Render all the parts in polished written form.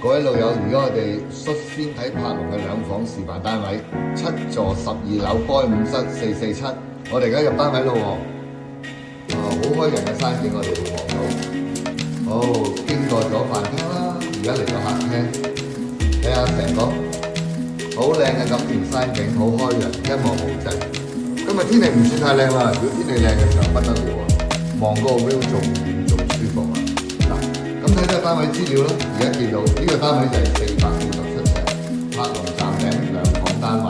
各位老友，而家我哋率先睇柏龍嘅兩房示範單位，7座12樓該5室447，我哋而家入單位咯喎。好開人嘅山景，我哋會望到。好，經過咗飯廳啦，而家嚟到客廳，睇下成個好靚嘅咁段山景，好開揚，一望無際。今日天氣唔算太靚啦，如果天氣靚嘅時候不得了啊！望嗰個 view 仲遠仲舒服啊！嗱，咁睇睇單位資料啦，而家見到呢個單位就係457尺，柏龍站頂兩房單位。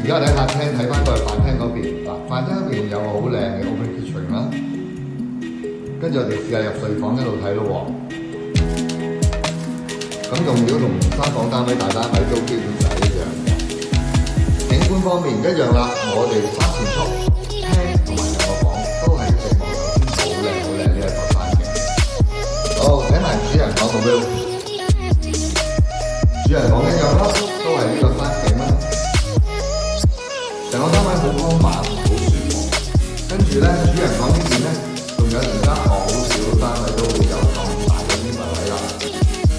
而家我哋喺客廳睇翻過去飯廳嗰邊，嗱，飯廳嗰邊有個好靚嘅 open kitchen 啦，跟住我哋試下入睡房一路睇咯喎。咁用料同三房單位大單位都基本上一樣嘅。景觀方面一樣啦，我哋3前速廳同埋兩個房都係一直望到好靚呢一個山景。好，睇埋主人房個 view， 主人房一樣啦，都係呢個山景啦。成個單位好光猛，好舒服。跟住咧，主人房呢邊咧，仲有而家好少單位都會有咁大嘅衣櫃位啦。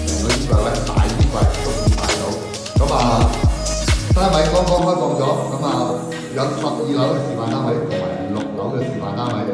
成個衣櫃位大衣櫃都咁大到，咁單位剛剛開放咗，咁有12樓嘅示範單位同埋6樓嘅示範單位。